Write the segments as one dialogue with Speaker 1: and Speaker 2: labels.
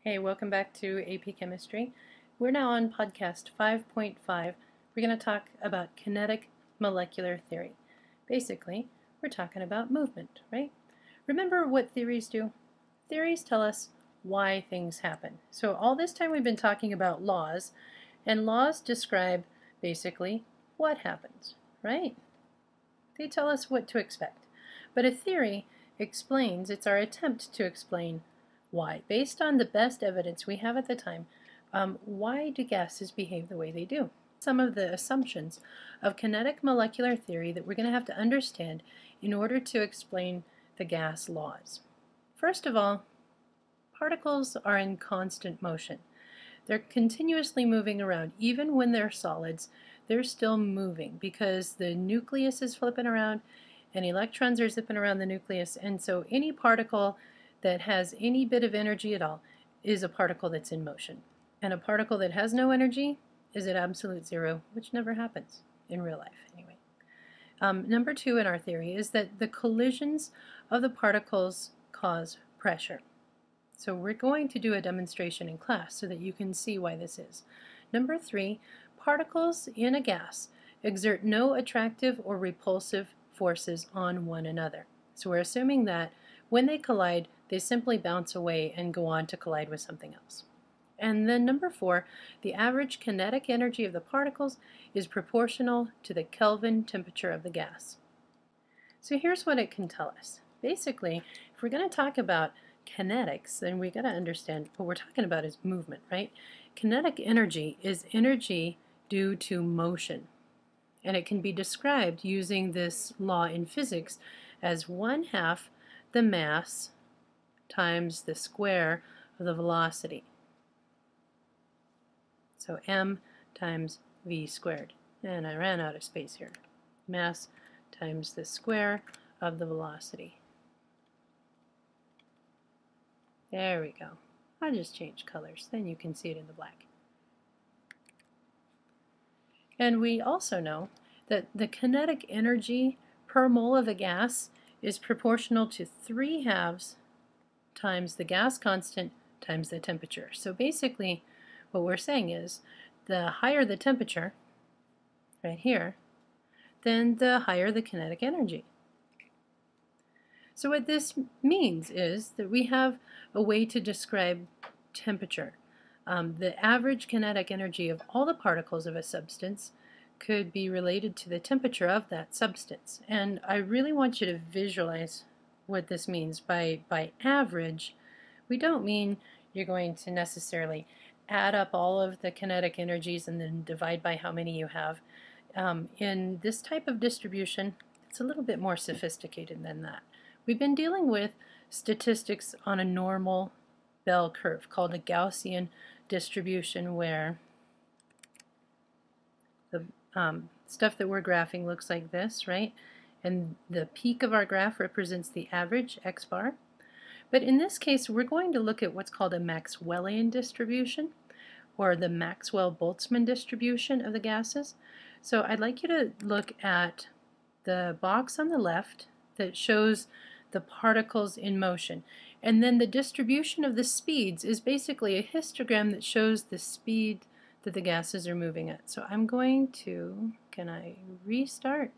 Speaker 1: Hey, welcome back to AP Chemistry. We're now on podcast 5.5. We're going to talk about kinetic molecular theory. Basically, we're talking about movement, right? Remember what theories do? Theories tell us why things happen. So all this time we've been talking about laws, and laws describe basically what happens, right? They tell us what to expect. But a theory explains, it's our attempt to explain why, based on the best evidence we have at the time, why do gases behave the way they do? Some of the assumptions of kinetic molecular theory that we're going to have to understand in order to explain the gas laws. First of all, particles are in constant motion. They're continuously moving around. Even when they're solids, they're still moving because the nucleus is flipping around and electrons are zipping around the nucleus, and so any particle that has any bit of energy at all is a particle that's in motion. And a particle that has no energy is at absolute zero, which never happens in real life anyway. Number two in our theory is that the collisions of the particles cause pressure. So we're going to do a demonstration in class so that you can see why this is. Number three, particles in a gas exert no attractive or repulsive forces on one another. So we're assuming that when they collide, they simply bounce away and go on to collide with something else. And then number four, the average kinetic energy of the particles is proportional to the Kelvin temperature of the gas. So here's what it can tell us. Basically, if we're going to talk about kinetics, then we got to understand what we're talking about is movement, right? Kinetic energy is energy due to motion. And it can be described using this law in physics as 1/2 the mass times the square of the velocity. So m times v squared. And I ran out of space here. Mass times the square of the velocity. There we go. I'll just change colors, then you can see it in the black. And we also know that the kinetic energy per mole of a gas is proportional to 3/2 times the gas constant times the temperature. So basically what we're saying is the higher the temperature, right here, then the higher the kinetic energy. So what this means is that we have a way to describe temperature. The average kinetic energy of all the particles of a substance could be related to the temperature of that substance. And I really want you to visualize what this means. By average, we don't mean you're going to necessarily add up all of the kinetic energies and then divide by how many you have. In this type of distribution, it's a little bit more sophisticated than that. We've been dealing with statistics on a normal bell curve called a Gaussian distribution, where the stuff that we're graphing looks like this, right? And the peak of our graph represents the average, x bar. But in this case, we're going to look at what's called a Maxwellian distribution, or the Maxwell-Boltzmann distribution of the gases. So I'd like you to look at the box on the left that shows the particles in motion. And then the distribution of the speeds is basically a histogram that shows the speed that the gases are moving at. So I'm going to, can I restart?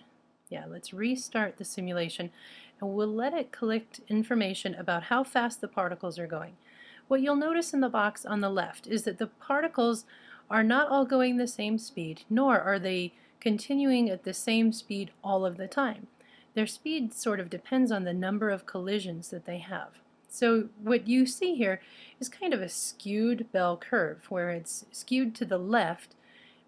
Speaker 1: Yeah, let's restart the simulation, and we'll let it collect information about how fast the particles are going. What you'll notice in the box on the left is that the particles are not all going the same speed, nor are they continuing at the same speed all of the time. Their speed sort of depends on the number of collisions that they have. So what you see here is kind of a skewed bell curve, where it's skewed to the left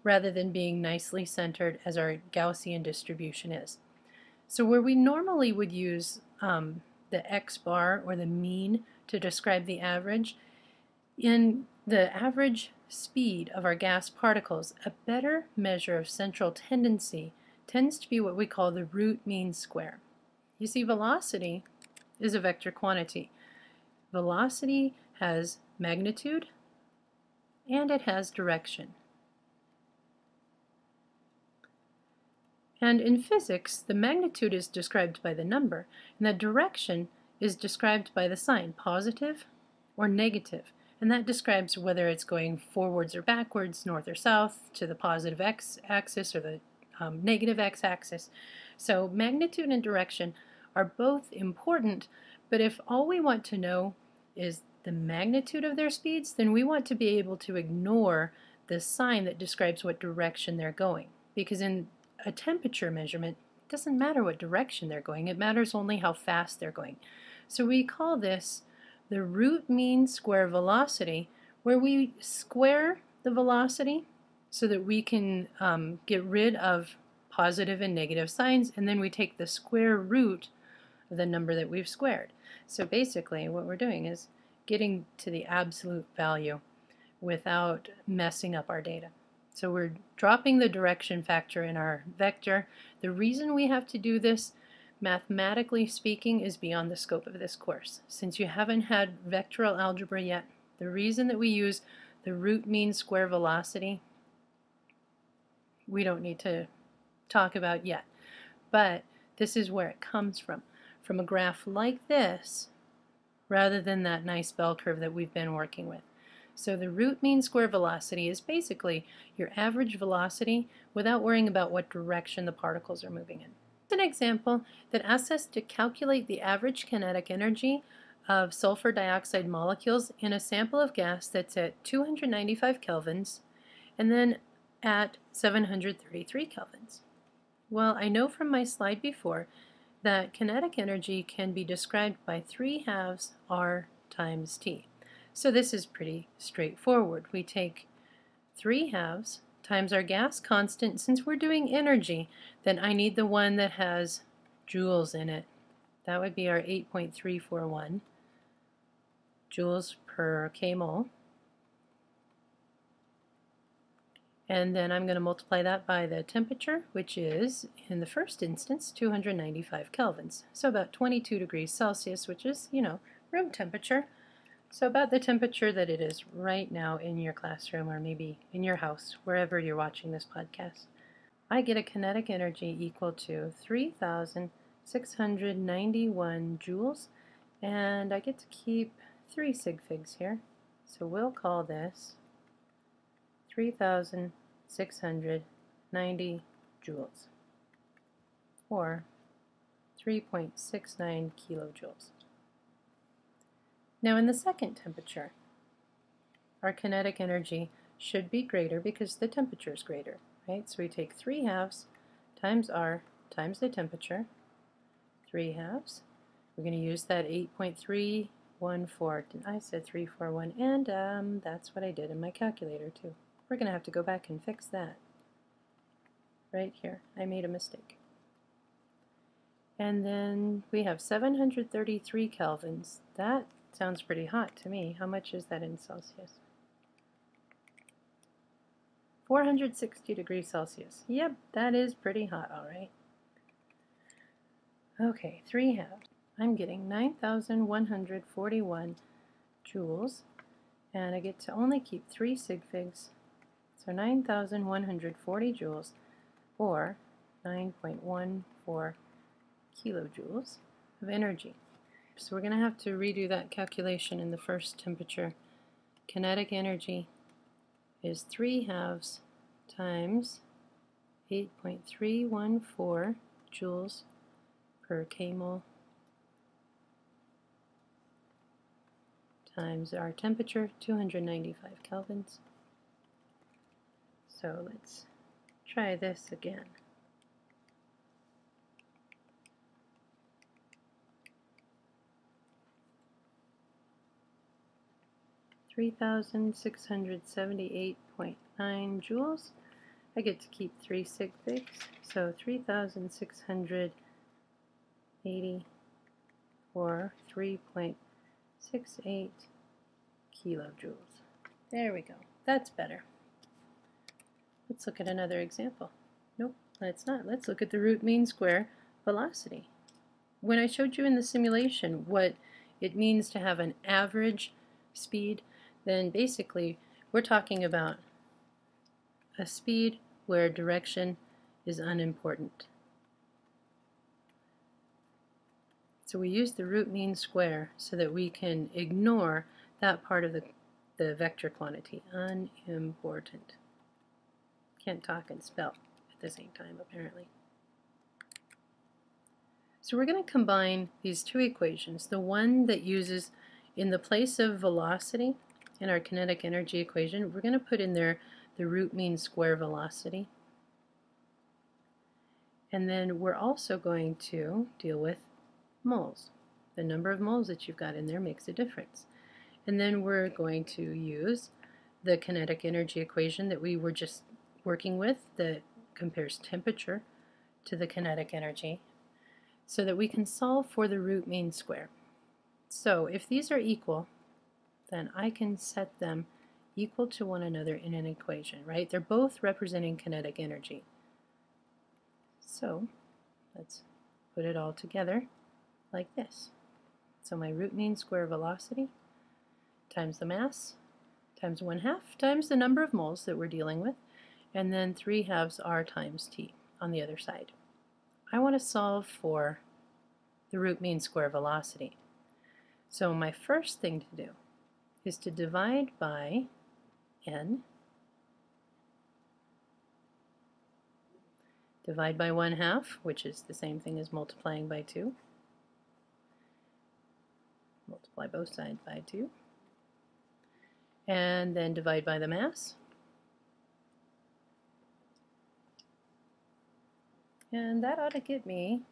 Speaker 1: rather than being nicely centered as our Gaussian distribution is. So where we normally would use the x bar or the mean to describe the average, in the average speed of our gas particles, a better measure of central tendency tends to be what we call the root mean square. You see, velocity is a vector quantity. Velocity has magnitude and it has direction. And in physics, the magnitude is described by the number, and the direction is described by the sign, positive or negative. and that describes whether it's going forwards or backwards, north or south, to the positive x-axis or the negative x-axis. So magnitude and direction are both important, but if all we want to know is the magnitude of their speeds, then we want to be able to ignore the sign that describes what direction they're going. Because in a temperature measurement, it doesn't matter what direction they're going, it matters only how fast they're going. So we call this the root mean square velocity, where we square the velocity so that we can get rid of positive and negative signs, and then we take the square root of the number that we've squared. So basically what we're doing is getting to the absolute value without messing up our data. So we're dropping the direction factor in our vector. The reason we have to do this, mathematically speaking, is beyond the scope of this course. Since you haven't had vectoral algebra yet, the reason that we use the root mean square velocity, we don't need to talk about yet. But this is where it comes from a graph like this, rather than that nice bell curve that we've been working with. So the root mean square velocity is basically your average velocity without worrying about what direction the particles are moving in. An example that asks us to calculate the average kinetic energy of sulfur dioxide molecules in a sample of gas that's at 295 kelvins and then at 733 kelvins. Well, I know from my slide before that kinetic energy can be described by 3/2 R times T. So this is pretty straightforward. We take 3/2 times our gas constant. Since we're doing energy, then I need the one that has joules in it. That would be our 8.341 joules per kmol. And then I'm going to multiply that by the temperature, which is, in the first instance, 295 kelvins. So about 22 degrees Celsius, which is, room temperature. So about the temperature that it is right now in your classroom or maybe in your house, wherever you're watching this podcast. I get a kinetic energy equal to 3,691 joules, and I get to keep 3 sig figs here. So we'll call this 3,690 joules, or 3.69 kilojoules. Now in the second temperature, our kinetic energy should be greater because the temperature is greater, right? So we take 3/2 times R times the temperature, 3/2. We're going to use that 8.314. I said 341, and that's what I did in my calculator too. We're going to have to go back and fix that. Right here, I made a mistake. And then we have 733 kelvins. That sounds pretty hot to me. How much is that in Celsius? 460 degrees Celsius. Yep, that is pretty hot, all right. Okay, 3/2. I'm getting 9,141 joules, and I get to only keep 3 sig figs. So 9,140 joules, or 9.14 kilojoules of energy. So we're going to have to redo that calculation in the first temperature. Kinetic energy is 3/2 times 8.314 joules per kmol times our temperature, 295 kelvins. So let's try this again. $3,678.9 joules. I get to keep 3 sig figs, so 3,680 or 3.68 kilojoules. There we go. That's better. Let's look at another example. Nope, let's not. Let's look at the root mean square velocity. When I showed you in the simulation what it means to have an average speed, then basically we're talking about a speed where direction is unimportant. So we use the root mean square so that we can ignore that part of the the vector quantity, unimportant. Can't talk and spell at the same time, apparently. So we're going to combine these two equations, the one that uses in the place of velocity in our kinetic energy equation, we're going to put in there the root mean square velocity. And then we're also going to deal with moles. The number of moles that you've got in there makes a difference. And then we're going to use the kinetic energy equation that we were just working with that compares temperature to the kinetic energy so that we can solve for the root mean square. So if these are equal, then I can set them equal to one another in an equation, right? They're both representing kinetic energy. So let's put it all together like this. So my root mean square velocity times the mass times 1/2 times the number of moles that we're dealing with, and then 3/2 r times t on the other side. I want to solve for the root mean square velocity. So my first thing to do is to divide by n, divide by 1/2, which is the same thing as multiplying by 2. Multiply both sides by 2. And then divide by the mass. And that ought to get me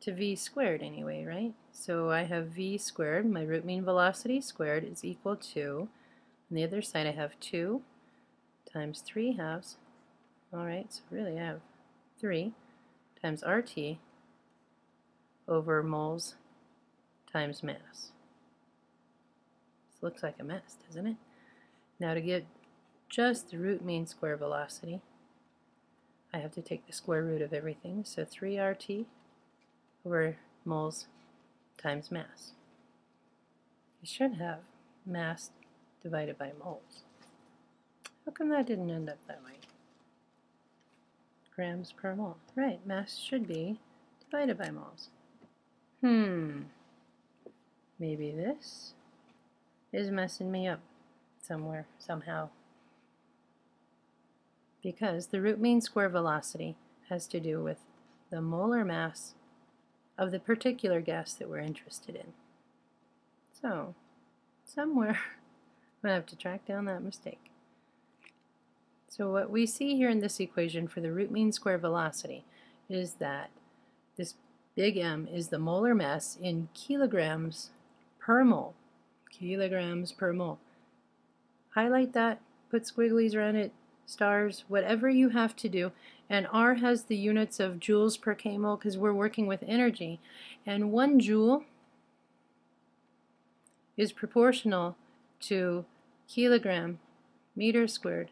Speaker 1: to v squared anyway, right? So I have v squared, my root mean velocity squared, is equal to, on the other side I have 2 times 3/2. Alright, so really I have 3 times RT over moles times mass. This looks like a mess, doesn't it? Now to get just the root mean square velocity, I have to take the square root of everything, so 3RT over moles times mass. You should have mass divided by moles. How come that didn't end up that way? Grams per mole. Right, mass should be divided by moles. Maybe this is messing me up somewhere, somehow. Because the root mean square velocity has to do with the molar mass of the particular gas that we're interested in. So, somewhere I'm going to have to track down that mistake. So what we see here in this equation for the root mean square velocity is that this big M is the molar mass in kilograms per mole. Kilograms per mole. Highlight that, put squigglies around it, stars, whatever you have to do. And R has the units of joules per kmol because we're working with energy. And 1 joule is proportional to kilogram meter squared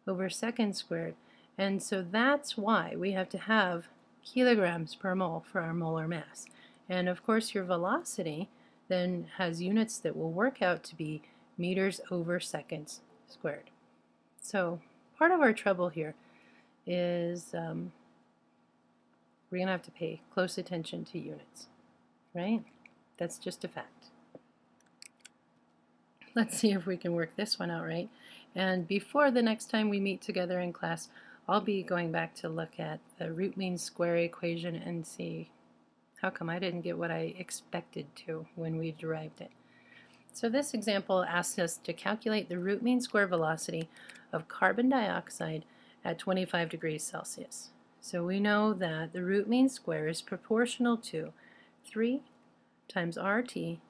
Speaker 1: over second squared. And so that's why we have to have kilograms per mole for our molar mass. And of course your velocity then has units that will work out to be meters over seconds squared. So part of our trouble here is we're going to have to pay close attention to units, right? That's just a fact. Let's see if we can work this one out right. And before the next time we meet together in class, I'll be going back to look at the root mean square equation and see how come I didn't get what I expected to when we derived it. So this example asks us to calculate the root mean square velocity of carbon dioxide at 25 degrees Celsius. So we know that the root mean square is proportional to 3 times RT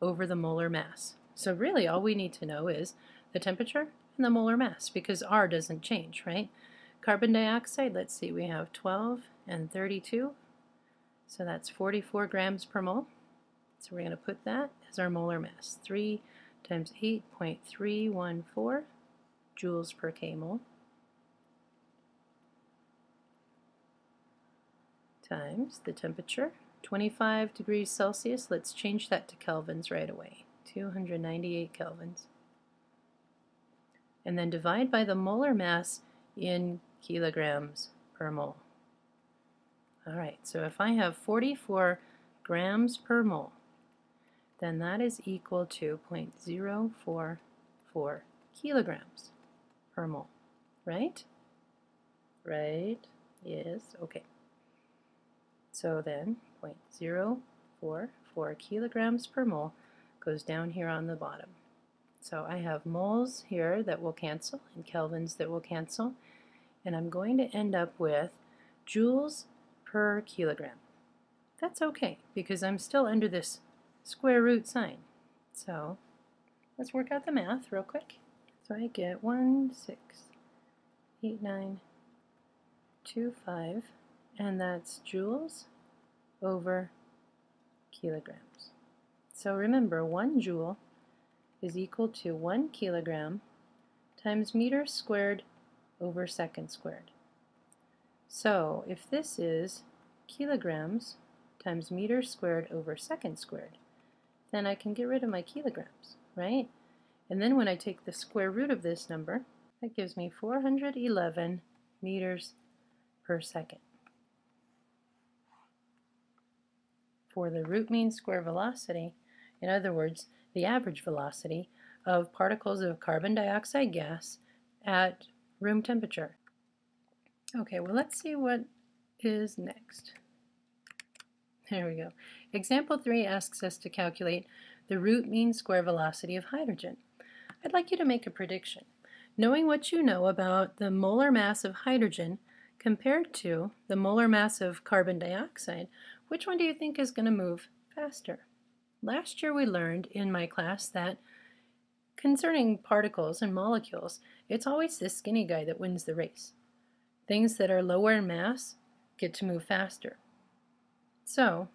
Speaker 1: over the molar mass. So really all we need to know is the temperature and the molar mass because R doesn't change, right? Carbon dioxide, let's see, we have 12 and 32. So that's 44 grams per mole. So we're going to put that as our molar mass. 3 times 8.314 joules per kmol times the temperature, 25 degrees Celsius. Let's change that to kelvins right away. 298 kelvins. And then divide by the molar mass in kilograms per mole. Alright, so if I have 44 grams per mole, then that is equal to 0.045 4 kilograms per mole, right? Right? Yes, okay. So then 0.044 kilograms per mole goes down here on the bottom. So I have moles here that will cancel and kelvins that will cancel, and I'm going to end up with joules per kilogram. That's okay because I'm still under this square root sign. So let's work out the math real quick. So I get 1,689,25, and that's joules over kilograms. So remember, 1 joule is equal to 1 kilogram times meters squared over seconds squared. So if this is kilograms times meters squared over seconds squared, then I can get rid of my kilograms, right? And then when I take the square root of this number, that gives me 411 meters per second. For the root mean square velocity, in other words, the average velocity of particles of carbon dioxide gas at room temperature. Okay, well, let's see what is next. There we go. Example 3 asks us to calculate the root mean square velocity of hydrogen. I'd like you to make a prediction. Knowing what you know about the molar mass of hydrogen compared to the molar mass of carbon dioxide, which one do you think is going to move faster? Last year we learned in my class that concerning particles and molecules, it's always this skinny guy that wins the race. Things that are lower in mass get to move faster. So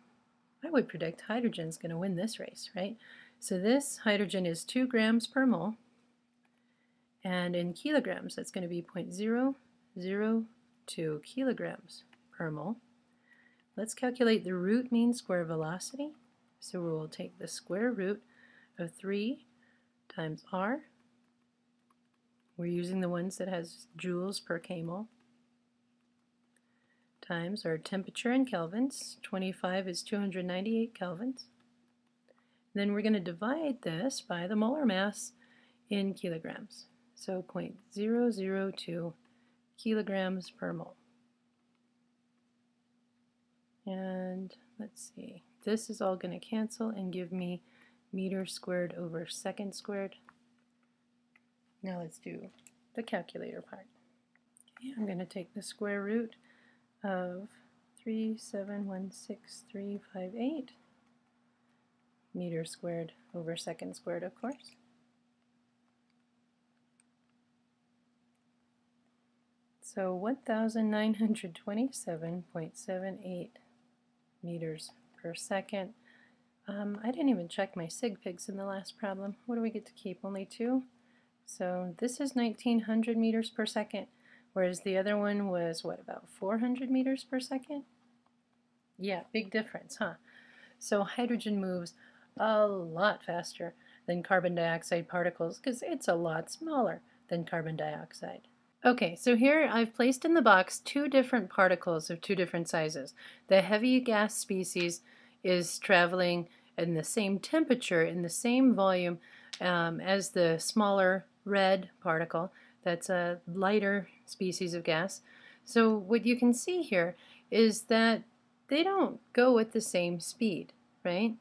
Speaker 1: I would predict hydrogen's going to win this race, right? So this hydrogen is 2 grams per mole, and in kilograms that's going to be 0.002 kilograms per mole. Let's calculate the root mean square velocity. So we'll take the square root of 3 times r. We're using the ones that has joules per kmol, times our temperature in kelvins. 25 is 298 kelvins. Then we're going to divide this by the molar mass in kilograms. So 0.002 kilograms per mole. And let's see, this is all going to cancel and give me meters squared over seconds squared. Now let's do the calculator part. Okay, I'm going to take the square root of 3716358 meters squared over seconds squared, of course. So 1927.78 meters per second. I didn't even check my sig figs in the last problem. What do we get to keep? Only 2? So this is 1900 meters per second, whereas the other one was, what, about 400 meters per second? Yeah, big difference, huh? So hydrogen moves a lot faster than carbon dioxide particles because it's a lot smaller than carbon dioxide. Okay, so here I've placed in the box 2 different particles of 2 different sizes. The heavy gas species is traveling in the same temperature, in the same volume as the smaller red particle. That's a lighter species of gas. So what you can see here is that they don't go at the same speed, right?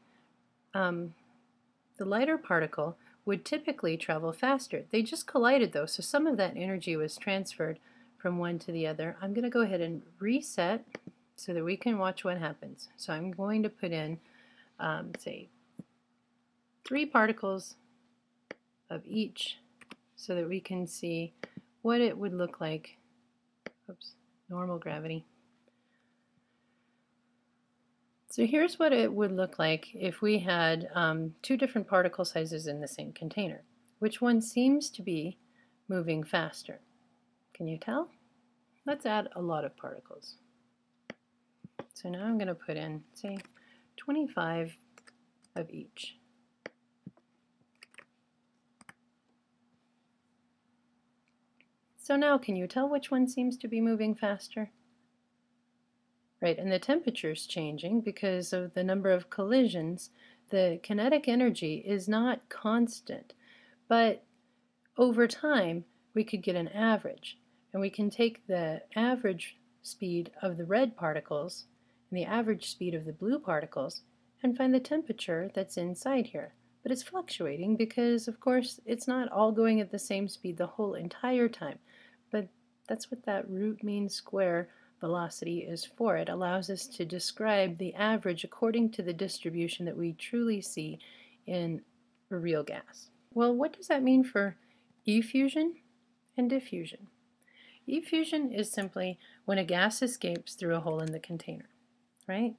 Speaker 1: The lighter particle would typically travel faster. They just collided though, so some of that energy was transferred from one to the other. I'm going to go ahead and reset so that we can watch what happens. So I'm going to put in, say, 3 particles of each so that we can see what it would look like. Oops, normal gravity. So here's what it would look like if we had 2 different particle sizes in the same container. Which one seems to be moving faster? Can you tell? Let's add a lot of particles. So now I'm going to put in, say, 25 of each. So now can you tell which one seems to be moving faster? Right, and the temperature is changing because of the number of collisions. The kinetic energy is not constant, but over time, we could get an average, and we can take the average speed of the red particles and the average speed of the blue particles and find the temperature that's inside here. But it's fluctuating because, of course, it's not all going at the same speed the whole entire time. But that's what that root mean square velocity is for. It allows us to describe the average according to the distribution that we truly see in a real gas. Well, what does that mean for effusion and diffusion? Effusion is simply when a gas escapes through a hole in the container, right?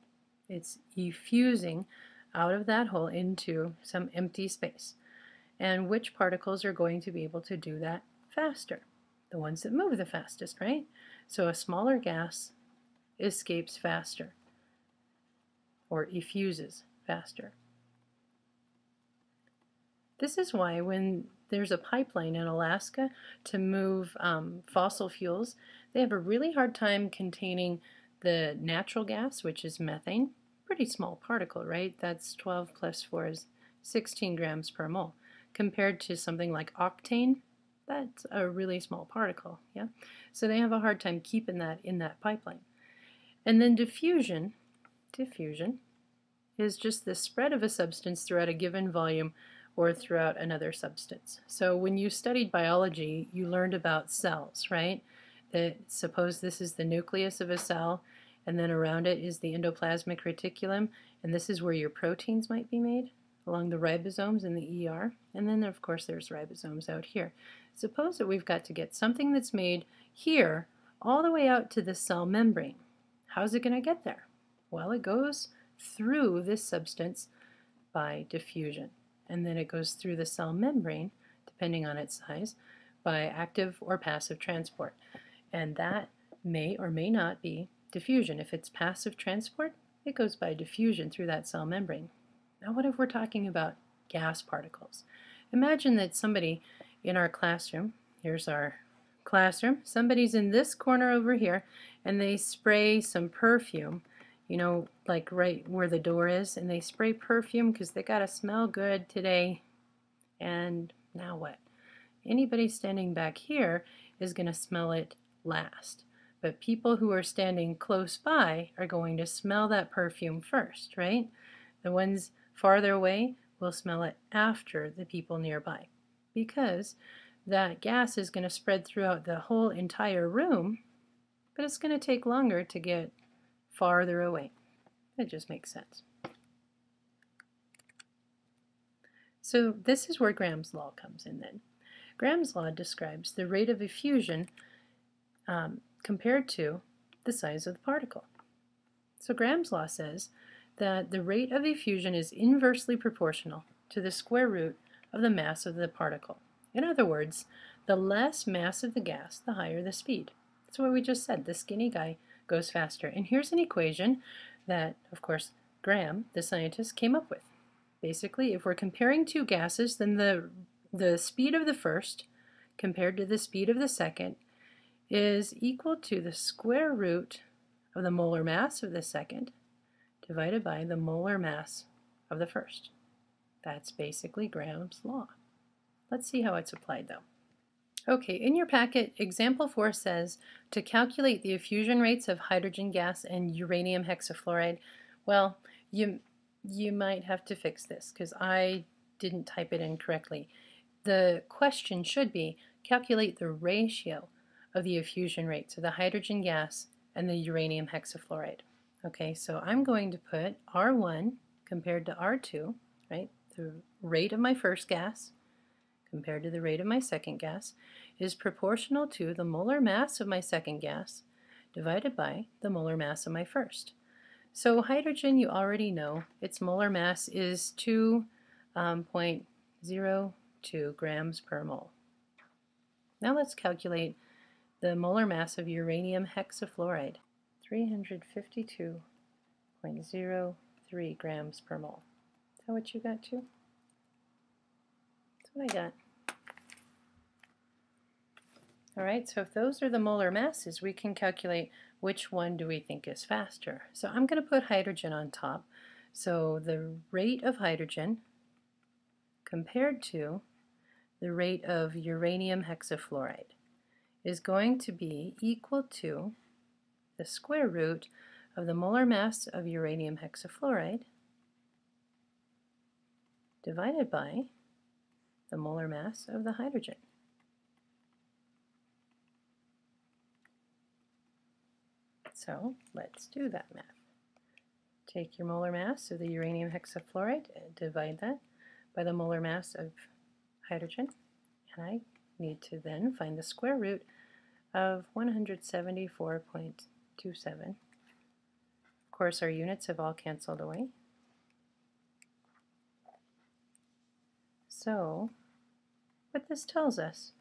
Speaker 1: It's effusing out of that hole into some empty space. And which particles are going to be able to do that faster? The ones that move the fastest, right? So a smaller gas escapes faster or effuses faster. This is why when there's a pipeline in Alaska to move fossil fuels, they have a really hard time containing the natural gas, which is methane. Pretty small particle, right? That's 12 plus 4 is 16 grams per mole. Compared to something like octane, that's a really small particle, yeah? So they have a hard time keeping that in that pipeline. And then diffusion is just the spread of a substance throughout a given volume or throughout another substance. So when you studied biology, you learned about cells, right? That suppose this is the nucleus of a cell, and then around it is the endoplasmic reticulum, and this is where your proteins might be made, along the ribosomes in the ER, and then of course there's ribosomes out here. Suppose that we've got to get something that's made here all the way out to the cell membrane. How's it going to get there? Well, it goes through this substance by diffusion, and then it goes through the cell membrane, depending on its size, by active or passive transport. And that may or may not be diffusion. If it's passive transport, it goes by diffusion through that cell membrane. Now what if we're talking about gas particles? Imagine that somebody in our classroom, here's our classroom, somebody's in this corner over here, and they spray some perfume, you know, like right where the door is, and they spray perfume because they gotta smell good today. And now what? Anybody standing back here is going to smell it last. But people who are standing close by are going to smell that perfume first, right? The ones farther away will smell it after the people nearby, because that gas is going to spread throughout the whole entire room, but it's going to take longer to get farther away. That just makes sense. So this is where Graham's law comes in then. Graham's law describes the rate of effusion compared to the size of the particle. So Graham's law says that the rate of effusion is inversely proportional to the square root of the mass of the particle. In other words, the less mass of the gas, the higher the speed. That's what we just said. The skinny guy goes faster. And here's an equation that, of course, Graham, the scientist, came up with. Basically, if we're comparing two gases, then the speed of the first compared to the speed of the second is equal to the square root of the molar mass of the second divided by the molar mass of the first. That's basically Graham's law. Let's see how it's applied though. Okay, in your packet, example 4 says to calculate the effusion rates of hydrogen gas and uranium hexafluoride. Well, you might have to fix this because I didn't type it in correctly. The question should be calculate the ratio of the effusion rates of the hydrogen gas and the uranium hexafluoride. Okay, so I'm going to put R1 compared to R2, right? The rate of my first gas compared to the rate of my second gas is proportional to the molar mass of my second gas divided by the molar mass of my first. So hydrogen, you already know, its molar mass is 2.02 grams per mole. Now let's calculate the molar mass of uranium hexafluoride, 352.03 grams per mole. Is that what you got too? That's what I got. All right, so if those are the molar masses, we can calculate which one do we think is faster. So I'm going to put hydrogen on top. So the rate of hydrogen compared to the rate of uranium hexafluoride is going to be equal to the square root of the molar mass of uranium hexafluoride divided by the molar mass of the hydrogen. So let's do that math. Take your molar mass of the uranium hexafluoride and divide that by the molar mass of hydrogen, and I need to then find the square root of 174.27. Of course, our units have all canceled away. So what this tells us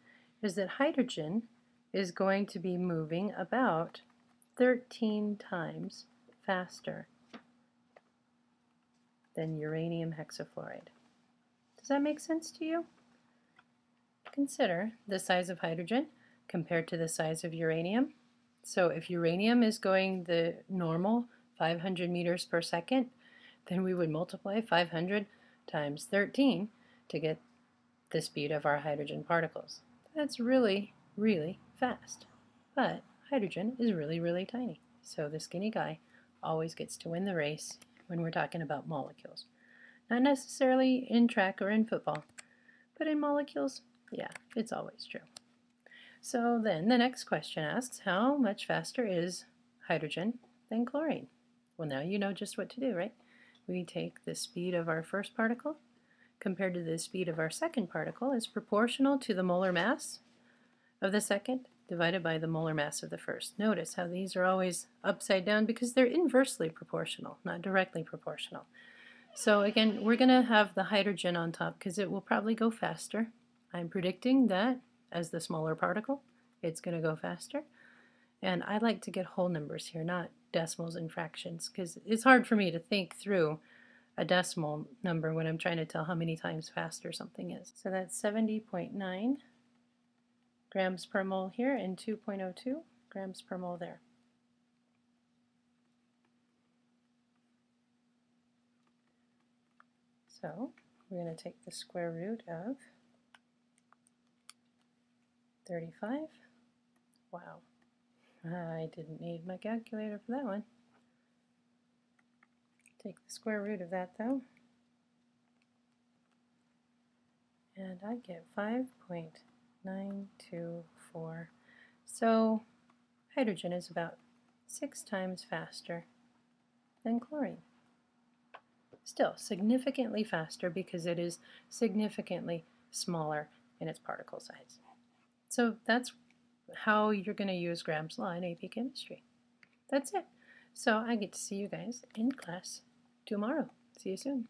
Speaker 1: is that hydrogen is going to be moving about 13 times faster than uranium hexafluoride. Does that make sense to you? Consider the size of hydrogen compared to the size of uranium. So if uranium is going the normal 500 meters per second, then we would multiply 500 times 13 to get the speed of our hydrogen particles. That's really, really fast. But hydrogen is really, really tiny. So the skinny guy always gets to win the race when we're talking about molecules. Not necessarily in track or in football, but in molecules, yeah, it's always true. So then the next question asks, how much faster is hydrogen than chlorine? Well, now you know just what to do, right? We take the speed of our first particle compared to the speed of our second particle is proportional to the molar mass of the second divided by the molar mass of the first. Notice how these are always upside down because they're inversely proportional, not directly proportional. So again, we're going to have the hydrogen on top because it will probably go faster. I'm predicting that as the smaller particle, it's going to go faster. And I like to get whole numbers here, not decimals and fractions, because it's hard for me to think through a decimal number when I'm trying to tell how many times faster something is. So that's 70.9 grams per mole here and 2.02 grams per mole there. So we're going to take the square root of 35. Wow, I didn't need my calculator for that one. Take the square root of that though, and I get 5.924. So hydrogen is about 6 times faster than chlorine. Still significantly faster because it is significantly smaller in its particle size. So that's how you're going to use Graham's law in AP Chemistry. That's it. So I get to see you guys in class tomorrow. See you soon.